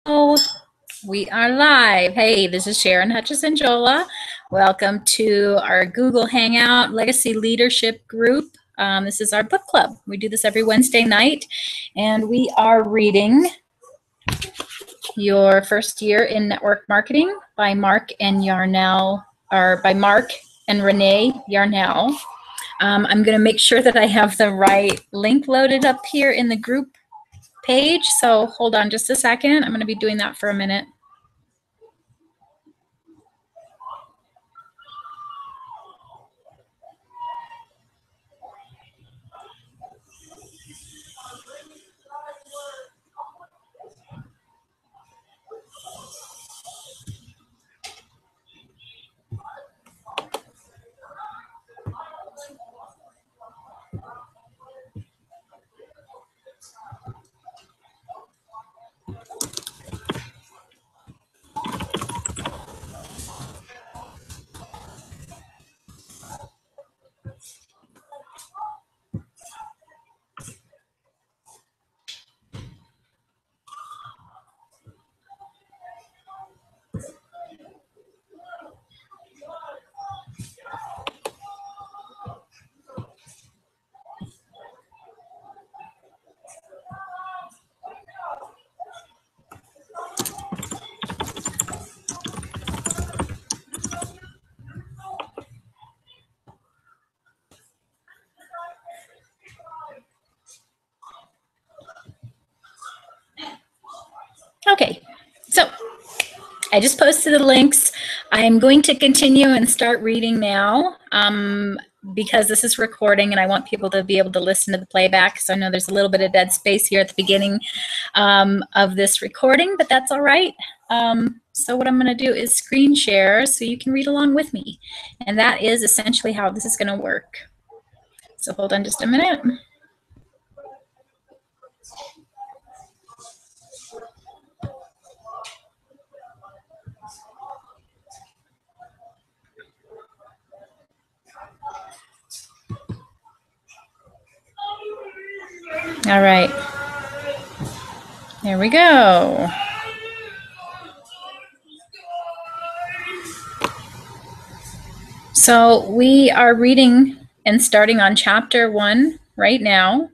Oh, we are live. Hey, this is Sharon Hutchison-Jola. Welcome to our Google Hangout Legacy Leadership Group. This is our book club. We do this every Wednesday night, and we are reading Your First Year in Network Marketing by Mark and Yarnell, or by Mark and Renee Yarnell. I'm going to make sure that I have the right link loaded up here in the group page, so hold on just a second. I'm going to be doing that for a minute. Okay, so I just posted the links. I'm going to continue and start reading now because this is recording and I want people to be able to listen to the playback. So I know there's a little bit of dead space here at the beginning of this recording, but that's all right. So what I'm going to do is screen share so you can read along with me. And that is essentially how this is going to work. So hold on just a minute. All right, there we go. So we are reading and starting on chapter 1 right now.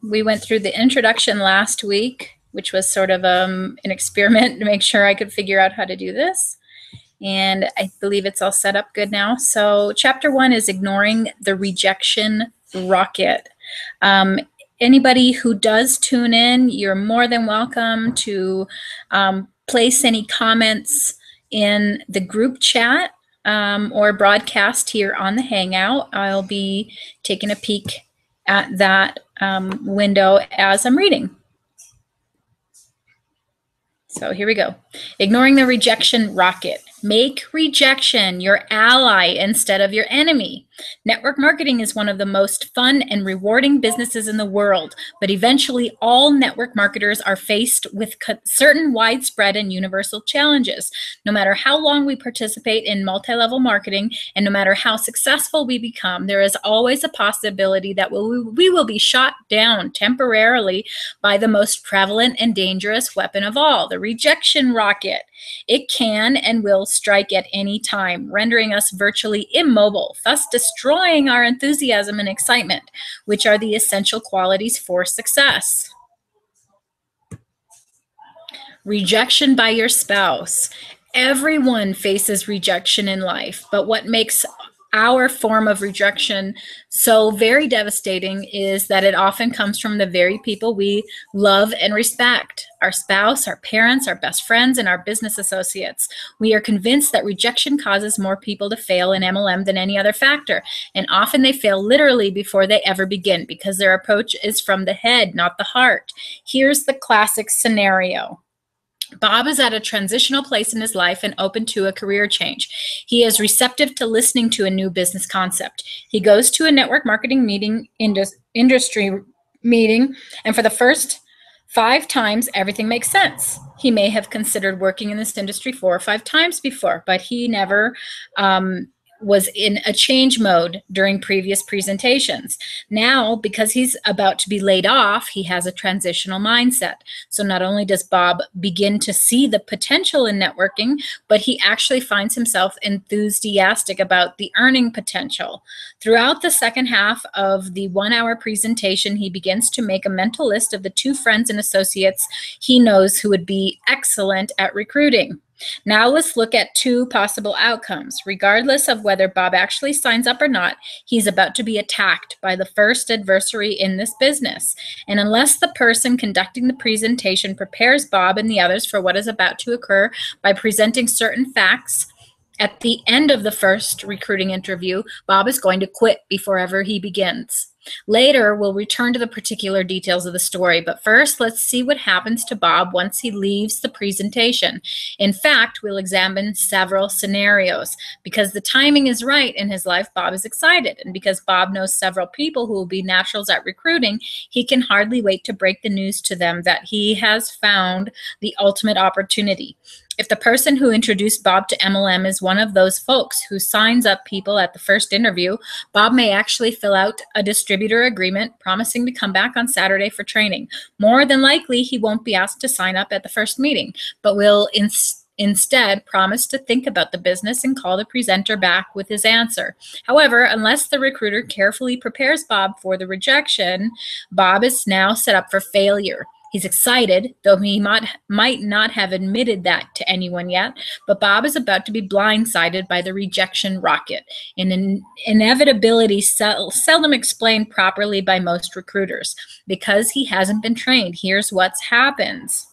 We went through the introduction last week, which was sort of an experiment to make sure I could figure out how to do this. And I believe it's all set up good now. So chapter 1 is ignoring the rejection rocket. Anybody who does tune in, you're more than welcome to place any comments in the group chat or broadcast here on the Hangout. I'll be taking a peek at that window as I'm reading. So here we go. Ignoring the rejection rocket. Make rejection your ally instead of your enemy. Network marketing is one of the most fun and rewarding businesses in the world, but eventually all network marketers are faced with certain widespread and universal challenges. No matter how long we participate in multi-level marketing and no matter how successful we become, there is always a possibility that we will be shot down temporarily by the most prevalent and dangerous weapon of all, the rejection rocket. It can and will strike at any time, rendering us virtually immobile, thus destroying our enthusiasm and excitement, which are the essential qualities for success. Rejection by your spouse. Everyone faces rejection in life, but what makes our form of rejection so very devastating is that it often comes from the very people we love and respect. Our spouse, our parents, our best friends, and our business associates. We are convinced that rejection causes more people to fail in MLM than any other factor, and often they fail literally before they ever begin because their approach is from the head, not the heart. Here's the classic scenario. Bob is at a transitional place in his life and open to a career change. He is receptive to listening to a new business concept. He goes to a network marketing meeting, industry meeting, and for the first 5 times, everything makes sense. He may have considered working in this industry 4 or 5 times before, but he never was in a change mode during previous presentations. Now, because he's about to be laid off, he has a transitional mindset. So not only does Bob begin to see the potential in networking, but he actually finds himself enthusiastic about the earning potential. Throughout the second half of the 1-hour presentation, he begins to make a mental list of the 2 friends and associates he knows who would be excellent at recruiting. Now let's look at 2 possible outcomes. Regardless of whether Bob actually signs up or not, he's about to be attacked by the first adversary in this business. And unless the person conducting the presentation prepares Bob and the others for what is about to occur by presenting certain facts, at the end of the first recruiting interview, Bob is going to quit before ever he begins. Later, we'll return to the particular details of the story, but first, let's see what happens to Bob once he leaves the presentation. In fact, we'll examine several scenarios. Because the timing is right in his life, Bob is excited, and because Bob knows several people who will be naturals at recruiting, he can hardly wait to break the news to them that he has found the ultimate opportunity. If the person who introduced Bob to MLM is one of those folks who signs up people at the first interview, Bob may actually fill out a distributor agreement promising to come back on Saturday for training. More than likely, he won't be asked to sign up at the first meeting, but will instead promise to think about the business and call the presenter back with his answer. However, unless the recruiter carefully prepares Bob for the rejection, Bob is now set up for failure. He's excited, though he might not have admitted that to anyone yet, but Bob is about to be blindsided by the rejection rocket, an inevitability seldom explained properly by most recruiters. Because he hasn't been trained, here's what happens.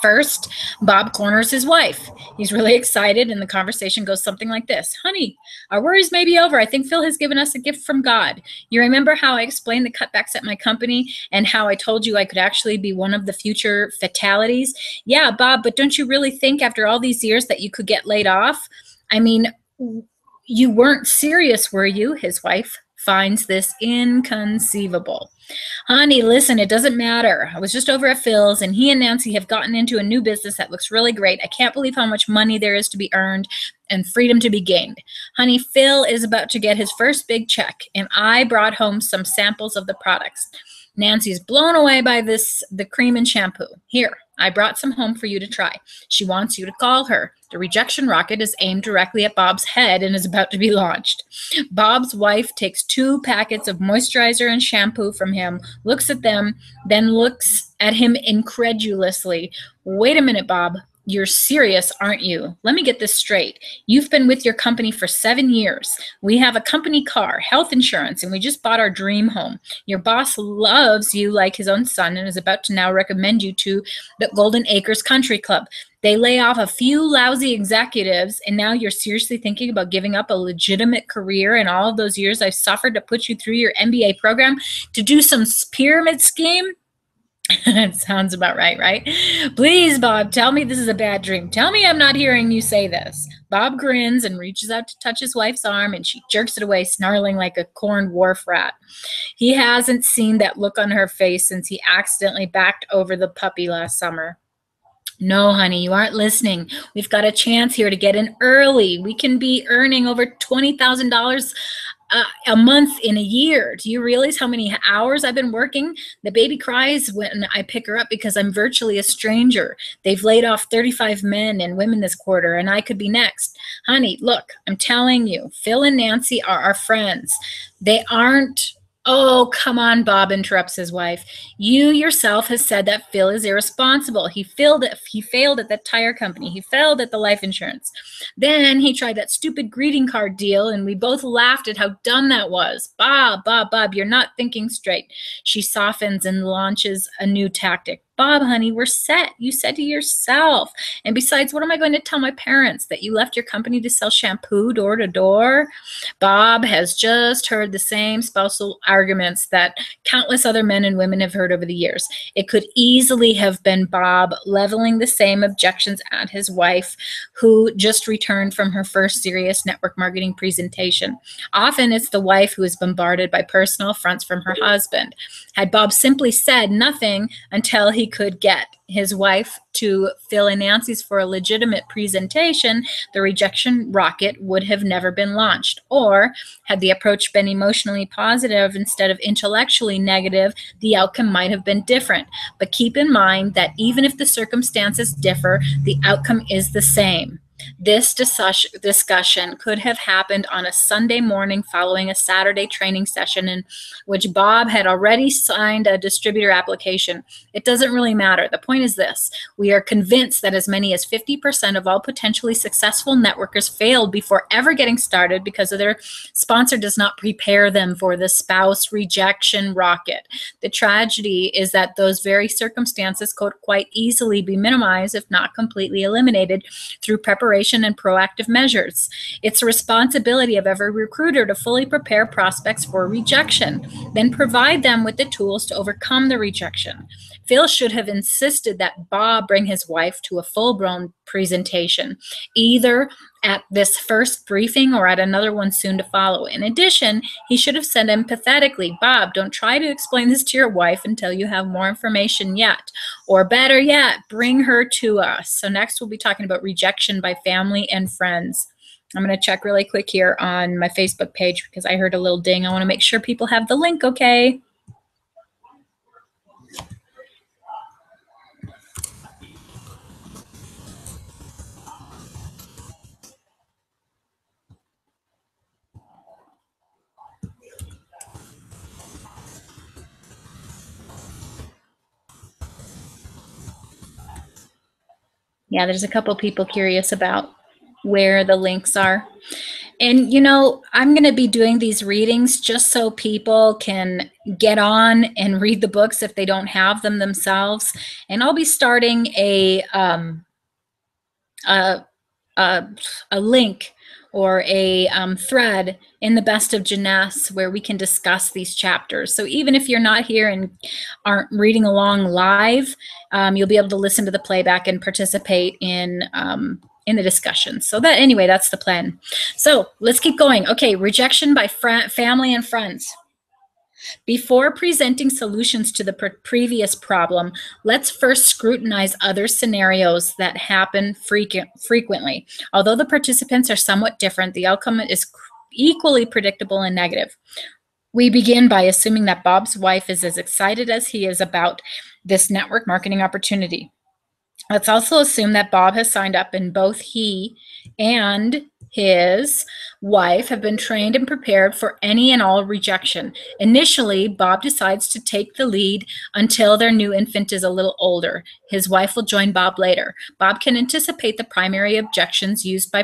First, Bob corners his wife. He's really excited, and the conversation goes something like this. Honey, our worries may be over. I think Phil has given us a gift from God. You remember how I explained the cutbacks at my company and how I told you I could actually be one of the future fatalities? Yeah, Bob, but don't you really think after all these years that you could get laid off? I mean, you weren't serious, were you? His wife finds this inconceivable. Honey, listen, it doesn't matter. I was just over at Phil's, and he and Nancy have gotten into a new business that looks really great. I can't believe how much money there is to be earned and freedom to be gained. Honey, Phil is about to get his first big check, and I brought home some samples of the products. Nancy's blown away by the cream and shampoo. Here, I brought some home for you to try. She wants you to call her. The rejection rocket is aimed directly at Bob's head and is about to be launched. Bob's wife takes 2 packets of moisturizer and shampoo from him, looks at them, then looks at him incredulously. Wait a minute, Bob. You're serious, aren't you? Let me get this straight. You've been with your company for 7 years. We have a company car, health insurance, and we just bought our dream home. Your boss loves you like his own son and is about to now recommend you to the Golden Acres Country Club. They lay off a few lousy executives, and now you're seriously thinking about giving up a legitimate career and all of those years I've suffered to put you through your MBA program to do some pyramid scheme? It sounds about right, right? Please, Bob, tell me this is a bad dream. Tell me I'm not hearing you say this. Bob grins and reaches out to touch his wife's arm, and she jerks it away, snarling like a corned wharf rat. He hasn't seen that look on her face since he accidentally backed over the puppy last summer. No, honey, you aren't listening. We've got a chance here to get in early. We can be earning over $20,000 a month in a year. Do you realize how many hours I've been working? The baby cries when I pick her up because I'm virtually a stranger. They've laid off 35 men and women this quarter, and I could be next. Honey, look, I'm telling you, Phil and Nancy are our friends. They aren't. Oh, come on, Bob, interrupts his wife. You yourself has said that Phil is irresponsible. He failed at the tire company. He failed at the life insurance. Then he tried that stupid greeting card deal, and we both laughed at how dumb that was. Bob, you're not thinking straight. She softens and launches a new tactic. Bob, honey, we're set. You said to yourself. And besides, what am I going to tell my parents? That you left your company to sell shampoo door to door? Bob has just heard the same spousal arguments that countless other men and women have heard over the years. It could easily have been Bob leveling the same objections at his wife, who just returned from her first serious network marketing presentation. Often it's the wife who is bombarded by personal affronts from her husband. Had Bob simply said nothing until he he could get his wife to fill in Nancy's for a legitimate presentation, the rejection rocket would have never been launched. Or, had the approach been emotionally positive instead of intellectually negative, the outcome might have been different. But keep in mind that even if the circumstances differ, the outcome is the same. This discussion could have happened on a Sunday morning following a Saturday training session in which Bob had already signed a distributor application. It doesn't really matter. The point is this: we are convinced that as many as 50% of all potentially successful networkers failed before ever getting started because of their sponsor does not prepare them for the spouse rejection rocket. The tragedy is that those very circumstances could quite easily be minimized, if not completely eliminated, through preparation and proactive measures. It's a responsibility of every recruiter to fully prepare prospects for rejection, then provide them with the tools to overcome the rejection. Phil should have insisted that Bob bring his wife to a full-blown presentation, either at this first briefing or at another one soon to follow. In addition, he should have said empathetically, Bob, don't try to explain this to your wife until you have more information yet. Or better yet, bring her to us. So next we'll be talking about rejection by family and friends. I'm going to check really quick here on my Facebook page because I heard a little ding. I want to make sure people have the link, okay? Yeah, there's a couple people curious about where the links are. And, you know, I'm going to be doing these readings just so people can get on and read the books if they don't have them themselves. And I'll be starting a link or a thread in the Best of Jeunesse where we can discuss these chapters. So even if you're not here and aren't reading along live, you'll be able to listen to the playback and participate in the discussion. So that, anyway, that's the plan. So let's keep going. Okay, rejection by family and friends. Before presenting solutions to the previous problem, let's first scrutinize other scenarios that happen frequently. Although the participants are somewhat different, the outcome is equally predictable and negative. We begin by assuming that Bob's wife is as excited as he is about this network marketing opportunity. Let's also assume that Bob has signed up and both he and his wife have been trained and prepared for any and all rejection. Initially, Bob decides to take the lead until their new infant is a little older. His wife will join Bob later. Bob can anticipate the primary objections used by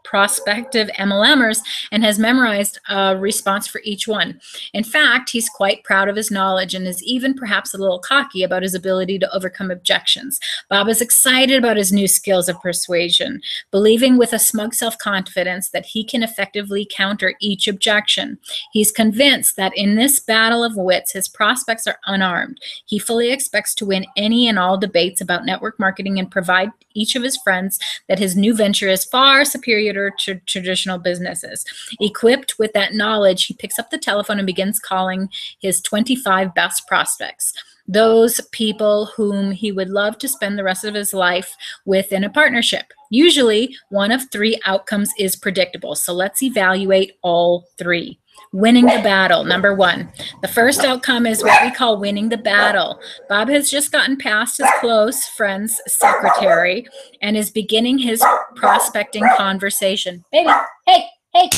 prospective MLMers and has memorized a response for each one. In fact, he's quite proud of his knowledge and is even perhaps a little cocky about his ability to overcome objections. Bob is excited about his new skills of persuasion, believing with a smug self-confidence that he can effectively counter each objection. He's convinced that in this battle of wits, his prospects are unarmed. He fully expects to win any and all debates about network marketing and provide each of his friends that his new venture is far superior to traditional businesses. Equipped with that knowledge, he picks up the telephone and begins calling his 25 best prospects, those people whom he would love to spend the rest of his life with in a partnership. Usually, one of three outcomes is predictable, so let's evaluate all three. Winning the battle, number one. The first outcome is what we call winning the battle. Bob has just gotten past his close friend's secretary and is beginning his prospecting conversation. Baby, hey, hey,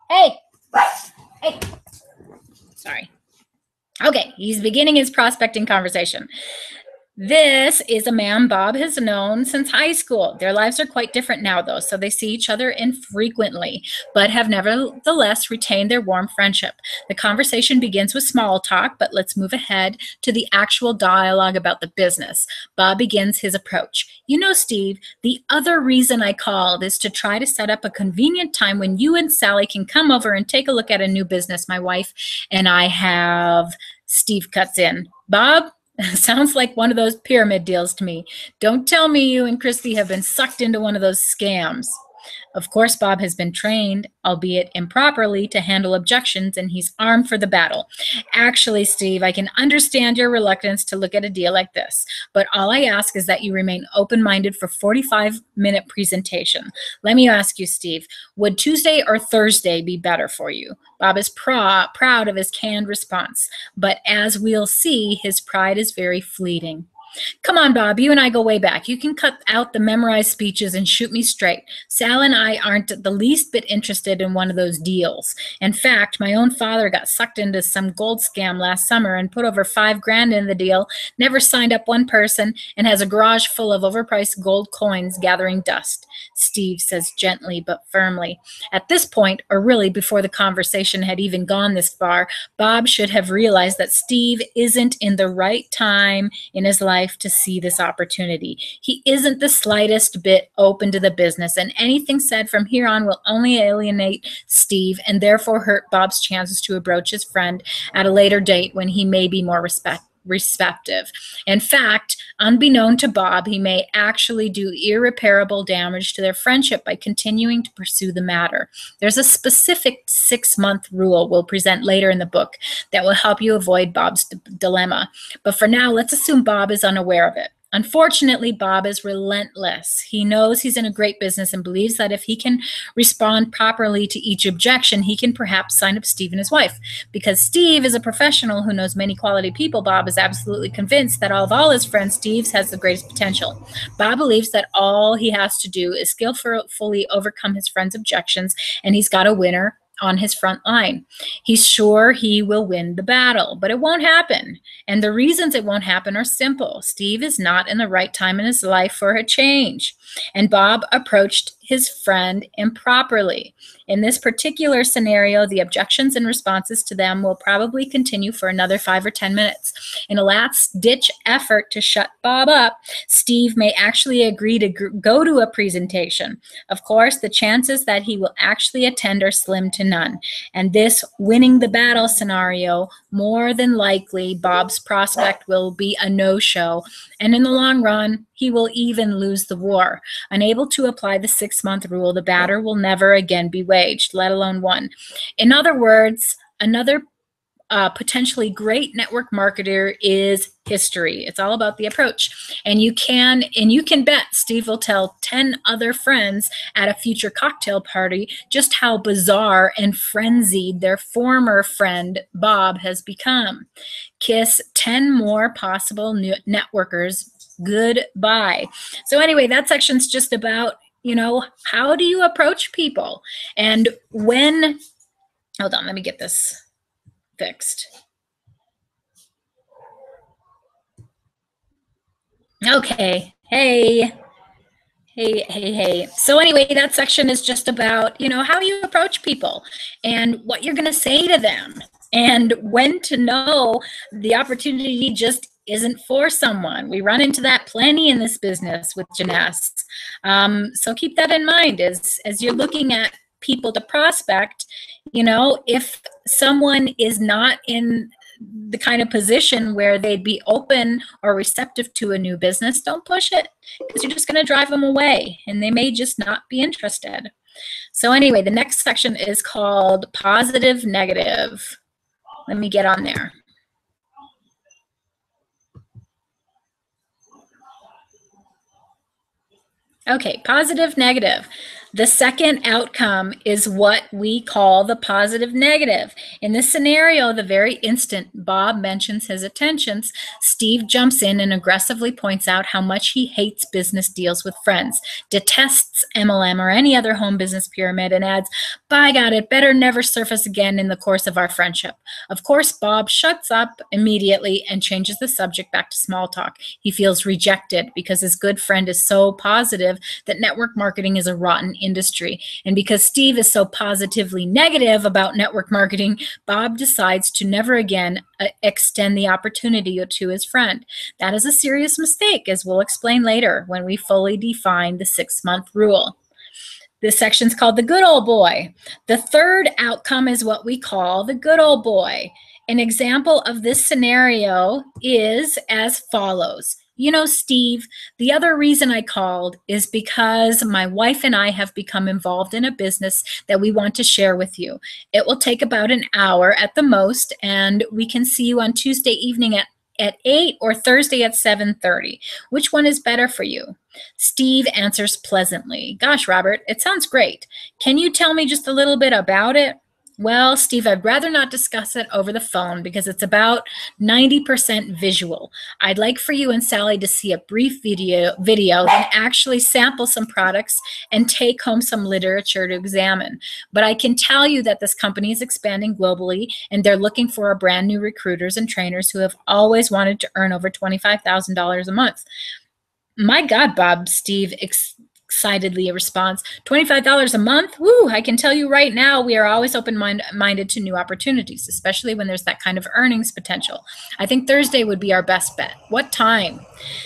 hey, hey. Sorry. Okay, he's beginning his prospecting conversation. This is a man Bob has known since high school. Their lives are quite different now, though, so they see each other infrequently, but have nevertheless retained their warm friendship. The conversation begins with small talk, but let's move ahead to the actual dialogue about the business. Bob begins his approach. You know, Steve, the other reason I called is to try to set up a convenient time when you and Sally can come over and take a look at a new business my wife and I have. Steve cuts in. Bob? Sounds like one of those pyramid deals to me. Don't tell me you and Christy have been sucked into one of those scams. Of course, Bob has been trained, albeit improperly, to handle objections, and he's armed for the battle. Actually, Steve, I can understand your reluctance to look at a deal like this, but all I ask is that you remain open-minded for 45-minute presentation. Let me ask you, Steve, would Tuesday or Thursday be better for you? Bob is proud of his canned response, but as we'll see, his pride is very fleeting. Come on, Bob, you and I go way back. You can cut out the memorized speeches and shoot me straight. Sal and I aren't the least bit interested in one of those deals. In fact, my own father got sucked into some gold scam last summer and put over $5,000 in the deal, never signed up one person, and has a garage full of overpriced gold coins gathering dust. Steve says gently but firmly. At this point, or really before the conversation had even gone this far, Bob should have realized that Steve isn't in the right time in his life to see this opportunity. He isn't the slightest bit open to the business, and anything said from here on will only alienate Steve and therefore hurt Bob's chances to approach his friend at a later date when he may be more receptive. In fact, unbeknown to Bob, he may actually do irreparable damage to their friendship by continuing to pursue the matter. There's a specific 6-month rule we'll present later in the book that will help you avoid Bob's dilemma. But for now, let's assume Bob is unaware of it. Unfortunately, Bob is relentless. He knows he's in a great business and believes that if he can respond properly to each objection, he can perhaps sign up Steve and his wife. Because Steve is a professional who knows many quality people, Bob is absolutely convinced that of all his friends, Steve's has the greatest potential. Bob believes that all he has to do is skillfully overcome his friend's objections, and he's got a winner on his front line. He's sure he will win the battle, but it won't happen. And the reasons it won't happen are simple. Steve is not in the right time in his life for a change. And Bob approached his friend improperly. In this particular scenario, the objections and responses to them will probably continue for another 5 or 10 minutes. In a last-ditch effort to shut Bob up, Steve may actually agree to go to a presentation. Of course, the chances that he will actually attend are slim to none. And this winning the battle scenario, more than likely, Bob's prospect will be a no-show. And in the long run, he will even lose the war. Unable to apply the 6-month rule, the battle will never again be waged, let alone won. In other words, another potentially great network marketer is history. It's all about the approach. And you can bet Steve will tell 10 other friends at a future cocktail party just how bizarre and frenzied their former friend Bob has become. Kiss 10 more possible new networkers goodbye. So anyway, that section's just about, how do you approach people? And when, hold on, let me get this fixed. Okay. Hey. So anyway, that section is just about, how you approach people and what you're going to say to them and when to know the opportunity just isn't for someone. We run into that plenty in this business with Janess. So keep that in mind as you're looking at people to prospect. If someone is not in the kind of position where they'd be open or receptive to a new business, don't push it, because you're just going to drive them away and they may just not be interested. So anyway, the next section is called positive negative. Let me get on there. Okay, positive negative. The second outcome is what we call the positive negative. In this scenario, the very instant Bob mentions his intentions, Steve jumps in and aggressively points out how much he hates business deals with friends, detests MLM or any other home business pyramid, and adds, "By God, it better never surface again in the course of our friendship." Of course, Bob shuts up immediately and changes the subject back to small talk. He feels rejected because his good friend is so positive that network marketing is a rotten industry. And because Steve is so positively negative about network marketing, Bob decides to never again extend the opportunity to his friend. That is a serious mistake, as we'll explain later when we fully define the 6-month rule. This section is called the good old boy. The third outcome is what we call the good old boy. An example of this scenario is as follows. You know, Steve, the other reason I called is because my wife and I have become involved in a business that we want to share with you. It will take about an hour at the most, and we can see you on Tuesday evening at 8 or Thursday at 7:30. Which one is better for you? Steve answers pleasantly. Gosh, Robert, it sounds great. Can you tell me just a little bit about it? Well, Steve, I'd rather not discuss it over the phone because it's about 90% visual. I'd like for you and Sally to see a brief video, then actually sample some products and take home some literature to examine. But I can tell you that this company is expanding globally, and they're looking for brand new recruiters and trainers who have always wanted to earn over $25,000 a month. My God, Bob, Steve excitedly responds. $25 a month? Woo, I can tell you right now, we are always open-minded to new opportunities, especially when there's that kind of earnings potential. I think Thursday would be our best bet. What time?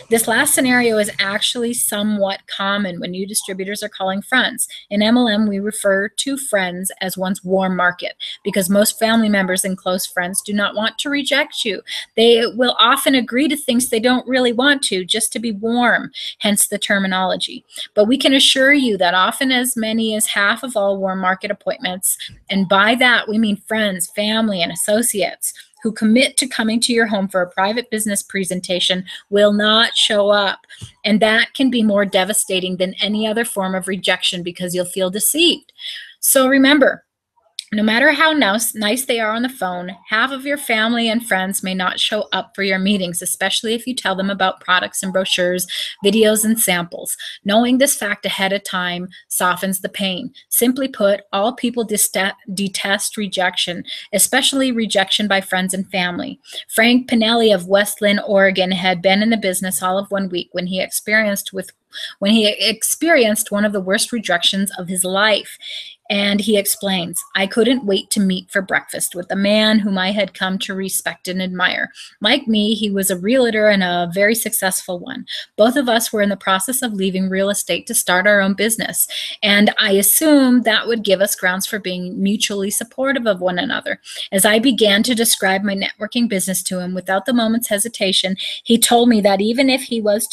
This last scenario is actually somewhat common when new distributors are calling friends. In MLM, we refer to friends as one's warm market because most family members and close friends do not want to reject you. They will often agree to things they don't really want to, just to be warm, hence the terminology. But we can assure you that often as many as half of all warm market appointments, and by that we mean friends, family, and associates, who commit to coming to your home for a private business presentation will not show up. And that can be more devastating than any other form of rejection because you'll feel deceived. So remember, no matter how nice they are on the phone, half of your family and friends may not show up for your meetings, especially if you tell them about products and brochures, videos, and samples. Knowing this fact ahead of time softens the pain. Simply put, all people detest rejection, especially rejection by friends and family. Frank Pinelli of West Linn, Oregon, had been in the business all of 1 week when he experienced one of the worst rejections of his life. And he explains, I couldn't wait to meet for breakfast with the man whom I had come to respect and admire. Like me, he was a realtor and a very successful one. Both of us were in the process of leaving real estate to start our own business. And I assumed that would give us grounds for being mutually supportive of one another. As I began to describe my networking business to him without the moment's hesitation, he told me that even if he was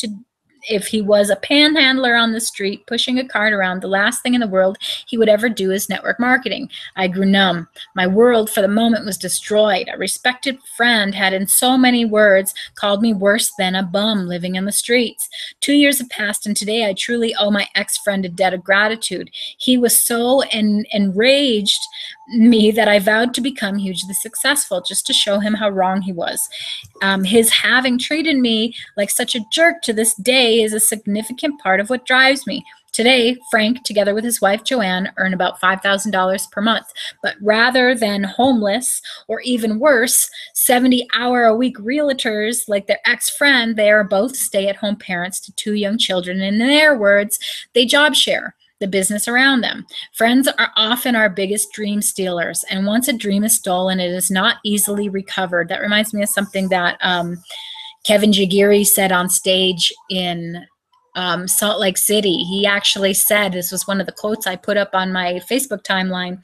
a panhandler on the street pushing a cart around, the last thing in the world he would ever do is network marketing. I grew numb. My world for the moment was destroyed. A respected friend had, in so many words, called me worse than a bum living in the streets. 2 years have passed, and today I truly owe my ex-friend a debt of gratitude. He was so enraged me that I vowed to become hugely successful just to show him how wrong he was. His having treated me like such a jerk to this day is a significant part of what drives me. Today, Frank, together with his wife Joanne, earn about $5,000 per month. But rather than homeless, or even worse, 70-hour-a-week realtors like their ex-friend, they are both stay-at-home parents to 2 young children. In their words, they job share the business around them. Friends are often our biggest dream stealers, and once a dream is stolen, it is not easily recovered. That reminds me of something that Kevin Jagiri said on stage in Salt Lake City. He actually said, this was one of the quotes I put up on my Facebook timeline,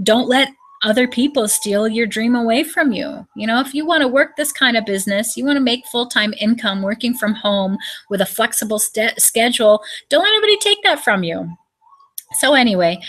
don't let other people steal your dream away from you. You know, if you want to work this kind of business, you want to make full-time income working from home with a flexible schedule, don't let anybody take that from you. So anyway,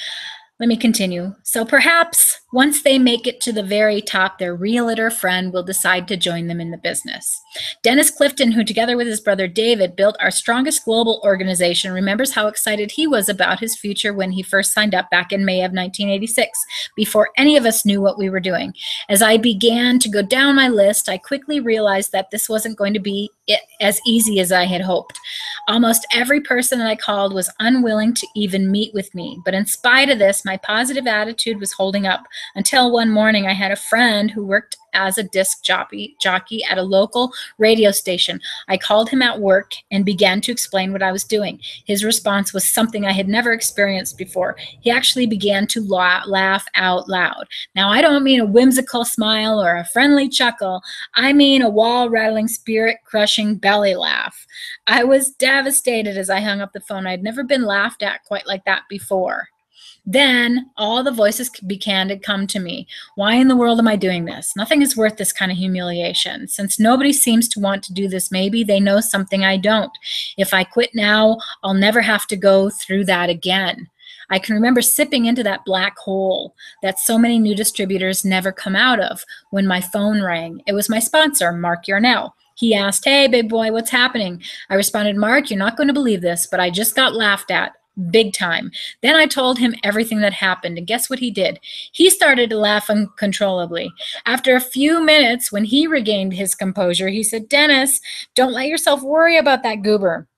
let me continue. So perhaps once they make it to the very top, their realtor friend will decide to join them in the business. Dennis Clifton, who together with his brother David built our strongest global organization, remembers how excited he was about his future when he first signed up back in May of 1986, before any of us knew what we were doing. As I began to go down my list, I quickly realized that this wasn't going to be as easy as I had hoped. Almost every person that I called was unwilling to even meet with me. But in spite of this, my positive attitude was holding up until one morning I had a friend who worked as a disc jockey at a local radio station. I called him at work and began to explain what I was doing. His response was something I had never experienced before. He actually began to laugh out loud. Now, I don't mean a whimsical smile or a friendly chuckle. I mean a wall-rattling, spirit-crushing belly laugh. I was devastated as I hung up the phone. I'd never been laughed at quite like that before. Then all the voices began to come to me. Why in the world am I doing this? Nothing is worth this kind of humiliation. Since nobody seems to want to do this, maybe they know something I don't. If I quit now, I'll never have to go through that again. I can remember sipping into that black hole that so many new distributors never come out of when my phone rang. It was my sponsor, Mark Yarnell. He asked, "Hey, big boy, what's happening?" I responded, "Mark, you're not going to believe this, but I just got laughed at. Big time." Then I told him everything that happened, and guess what he did? He started to laugh uncontrollably. After a few minutes, when he regained his composure, he said, "Dennis, don't let yourself worry about that goober.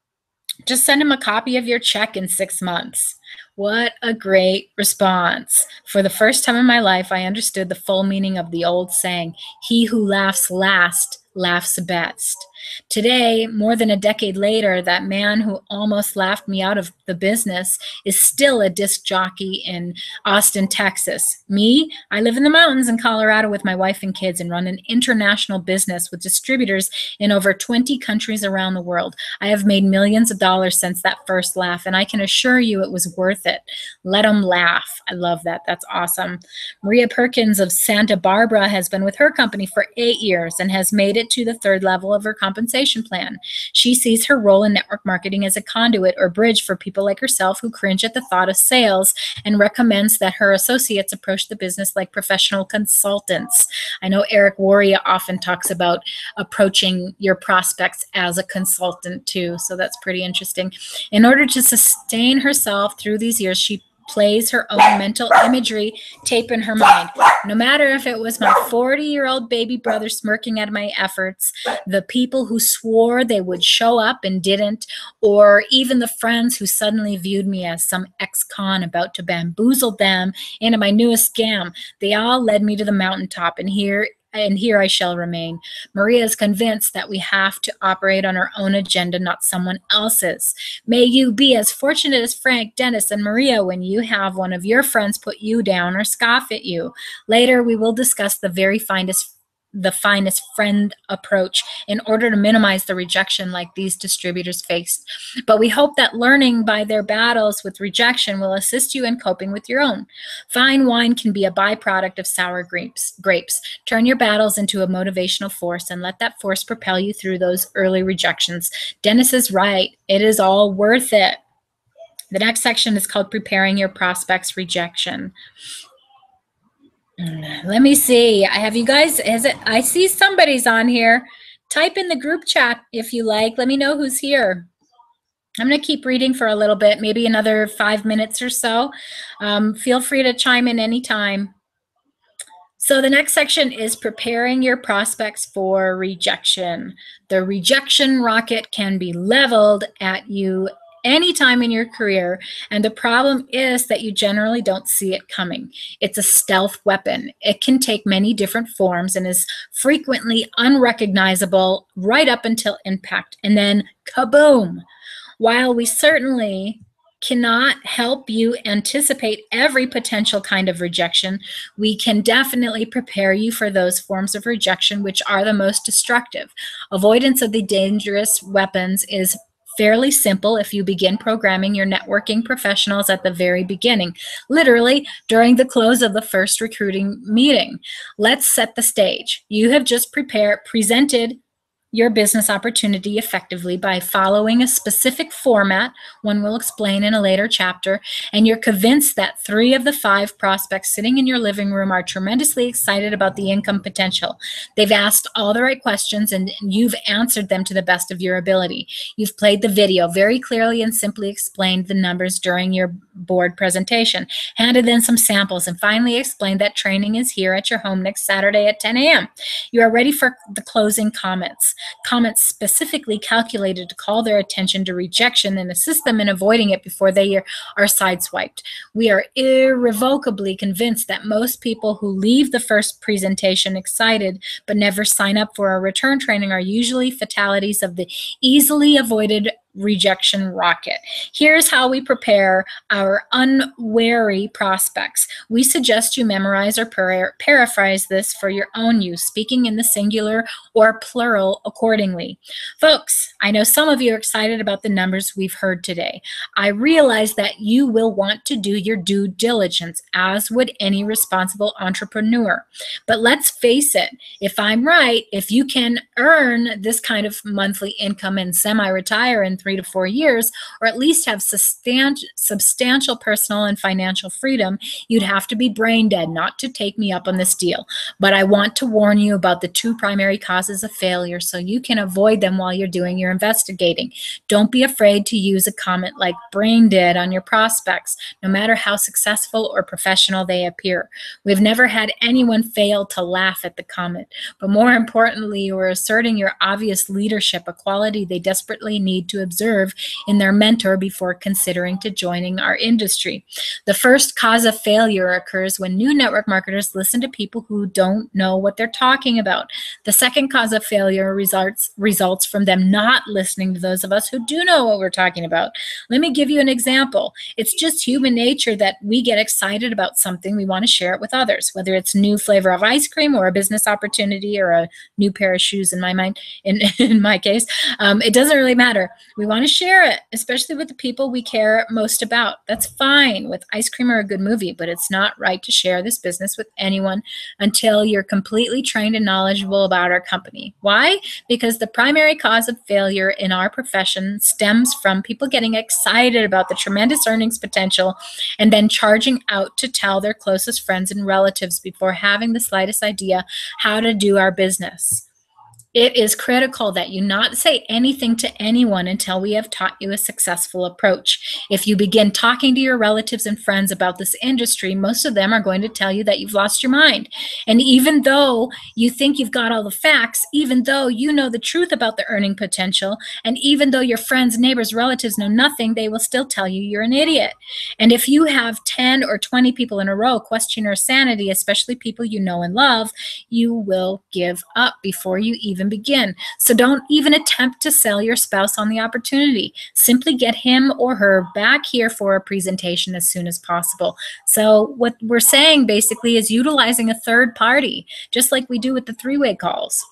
Just send him a copy of your check in 6 months." What a great response. For the first time in my life, I understood the full meaning of the old saying, "He who laughs last laughs best." Today, more than a decade later, that man who almost laughed me out of the business is still a disc jockey in Austin, Texas. Me, I live in the mountains in Colorado with my wife and kids and run an international business with distributors in over 20 countries around the world. I have made millions of dollars since that first laugh, and I can assure you it was worth it. Let them laugh. I love that. That's awesome. Maria Perkins of Santa Barbara has been with her company for 8 years and has made it to the 3rd level of her compensation plan. She sees her role in network marketing as a conduit or bridge for people like herself who cringe at the thought of sales and recommends that her associates approach the business like professional consultants. I know Eric Warria often talks about approaching your prospects as a consultant too, so that's pretty interesting. In order to sustain herself through these years, she plays her own mental imagery tape in her mind. No matter if it was my 40-year-old baby brother smirking at my efforts, the people who swore they would show up and didn't, or even the friends who suddenly viewed me as some ex-con about to bamboozle them into my newest scam, they all led me to the mountaintop, and here I shall remain. Maria is convinced that we have to operate on our own agenda, not someone else's. May you be as fortunate as Frank, Dennis, and Maria when you have one of your friends put you down or scoff at you. Later, we will discuss the finest friend approach in order to minimize the rejection like these distributors faced. But we hope that learning by their battles with rejection will assist you in coping with your own. Fine wine can be a byproduct of sour grapes. Turn your battles into a motivational force and let that force propel you through those early rejections. Dennis is right. It is all worth it. The next section is called Preparing Your Prospects Rejection. Let me see. I have you guys, I see somebody's on here. Type in the group chat if you like. Let me know who's here. I'm going to keep reading for a little bit, maybe another 5 minutes or so. Feel free to chime in anytime. So the next section is preparing your prospects for rejection. The rejection rocket can be leveled at you anytime in your career, and the problem is that you generally don't see it coming. It's a stealth weapon. It can take many different forms and is frequently unrecognizable right up until impact, and then kaboom. While we certainly cannot help you anticipate every potential kind of rejection, we can definitely prepare you for those forms of rejection which are the most destructive. Avoidance of the dangerous weapons is fairly simple if you begin programming your networking professionals at the very beginning, literally during the close of the first recruiting meeting. Let's set the stage. You have just presented your business opportunity effectively by following a specific format, one will explain in a later chapter, and you're convinced that 3 of the 5 prospects sitting in your living room are tremendously excited about the income potential. They've asked all the right questions and you've answered them to the best of your ability. You've played the video very clearly and simply explained the numbers during your board presentation, handed in some samples, and finally explained that training is here at your home next Saturday at 10 a.m. You are ready for the closing comments. Comments specifically calculated to call their attention to rejection and assist them in avoiding it before they are sideswiped. We are irrevocably convinced that most people who leave the first presentation excited but never sign up for a return training are usually fatalities of the easily avoided rejection rocket. Here's how we prepare our unwary prospects. We suggest you memorize or paraphrase this for your own use, speaking in the singular or plural accordingly. Folks, I know some of you are excited about the numbers we've heard today. I realize that you will want to do your due diligence, as would any responsible entrepreneur. But let's face it, if I'm right, if you can earn this kind of monthly income and semi-retire in 3 to 4 years, or at least have substantial personal and financial freedom, you'd have to be brain dead not to take me up on this deal. But I want to warn you about the 2 primary causes of failure so you can avoid them while you're doing your investigating. Don't be afraid to use a comment like brain dead on your prospects, no matter how successful or professional they appear. We've never had anyone fail to laugh at the comment, but more importantly, you are asserting your obvious leadership, a quality they desperately need to observe in their mentor before considering to joining our industry. The first cause of failure occurs when new network marketers listen to people who don't know what they're talking about. The second cause of failure results from them not listening to those of us who do know what we're talking about. Let me give you an example. It's just human nature that we get excited about something, we want to share it with others, whether it's new flavor of ice cream or a business opportunity or a new pair of shoes in my mind, in my case. It doesn't really matter. We want to share it, especially with the people we care most about. That's fine with ice cream or a good movie, but it's not right to share this business with anyone until you're completely trained and knowledgeable about our company. Why? Because the primary cause of failure in our profession stems from people getting excited about the tremendous earnings potential and then charging out to tell their closest friends and relatives before having the slightest idea how to do our business. It is critical that you not say anything to anyone until we have taught you a successful approach. If you begin talking to your relatives and friends about this industry, most of them are going to tell you that you've lost your mind. And even though you think you've got all the facts, even though you know the truth about the earning potential, and even though your friends, neighbors, relatives know nothing, they will still tell you you're an idiot. And if you have 10 or 20 people in a row question your sanity, especially people you know and love, you will give up before you even begin. So don't even attempt to sell your spouse on the opportunity. Simply get him or her back here for a presentation as soon as possible. So what we're saying basically is utilizing a third party, just like we do with the three-way calls.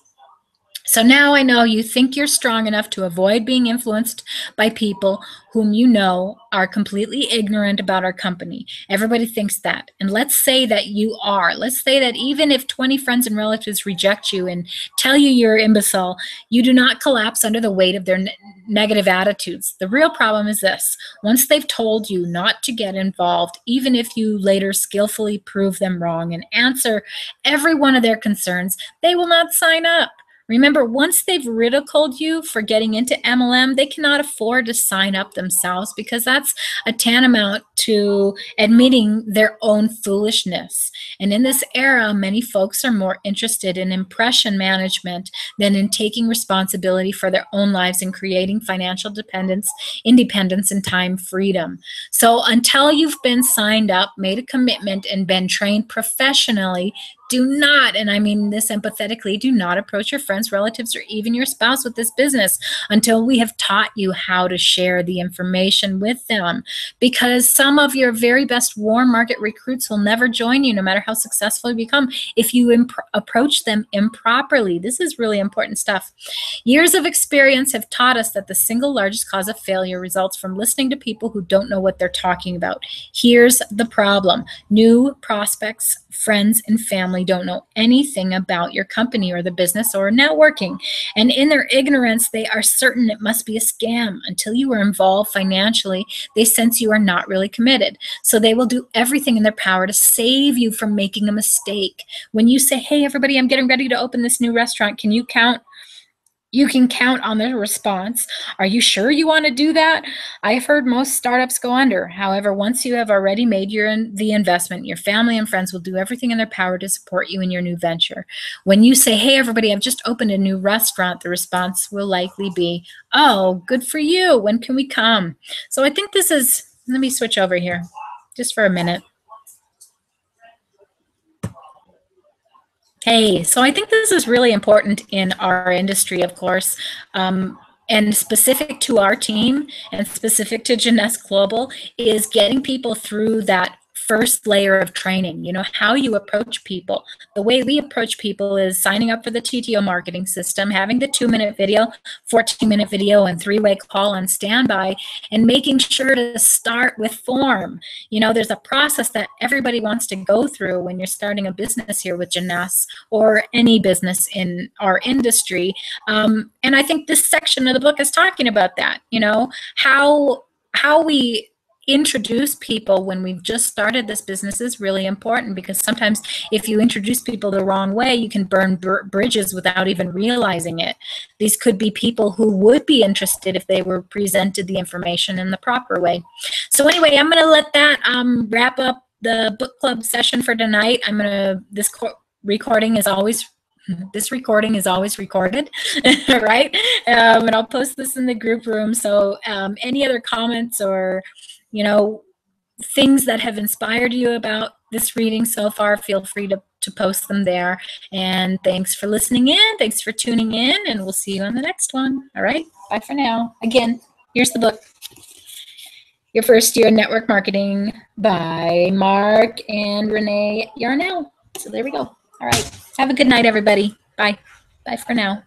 So now I know you think you're strong enough to avoid being influenced by people whom you know are completely ignorant about our company. Everybody thinks that. And let's say that you are. Let's say that even if 20 friends and relatives reject you and tell you you're imbecile, you do not collapse under the weight of their negative attitudes. The real problem is this. Once they've told you not to get involved, even if you later skillfully prove them wrong and answer every one of their concerns, they will not sign up. Remember, once they've ridiculed you for getting into MLM, they cannot afford to sign up themselves because that's a tantamount to admitting their own foolishness. And in this era, many folks are more interested in impression management than in taking responsibility for their own lives and creating financial independence, and time freedom. So until you've been signed up, made a commitment, and been trained professionally, do not, and I mean this empathetically, do not approach your friends, relatives, or even your spouse with this business until we have taught you how to share the information with them. Because some of your very best warm market recruits will never join you, no matter how successful you become, if you approach them improperly. This is really important stuff. Years of experience have taught us that the single largest cause of failure results from listening to people who don't know what they're talking about. Here's the problem. New prospects, friends, and family don't know anything about your company or the business or networking. And in their ignorance, they are certain it must be a scam. Until you are involved financially, they sense you are not really committed. So they will do everything in their power to save you from making a mistake. When you say, hey, everybody, I'm getting ready to open this new restaurant. Can you count? You can count on the response. Are you sure you want to do that? I've heard most startups go under. However, once you have already made the investment, your family and friends will do everything in their power to support you in your new venture. When you say, hey, everybody, I've just opened a new restaurant, the response will likely be, oh, good for you. When can we come? So I think this is, let me switch over here just for a minute. Hey, so I think this is really important in our industry, of course. and specific to our team and specific to Jeunesse Global, is getting people through that first layer of training. You know, how you approach people. The way we approach people is signing up for the TTO marketing system, having the 2-minute video, 14-minute video, and 3-way call on standby, and making sure to start with form. You know, there's a process that everybody wants to go through when you're starting a business here with Jeunesse or any business in our industry. And I think this section of the book is talking about that, you know, how we introduce people when we've just started this business is really important, because sometimes if you introduce people the wrong way, you can burn bridges without even realizing it. These could be people who would be interested if they were presented the information in the proper way. So anyway, I'm going to let that wrap up the book club session for tonight. This recording is always recorded, right? And I'll post this in the group room. So any other comments or, you know, things that have inspired you about this reading so far, feel free to post them there. And thanks for listening in. Thanks for tuning in, and we'll see you on the next one. All right, bye for now. Again, here's the book, Your First Year in Network Marketing by Mark and Renee Yarnell. So there we go. All right, have a good night, everybody. Bye. Bye for now.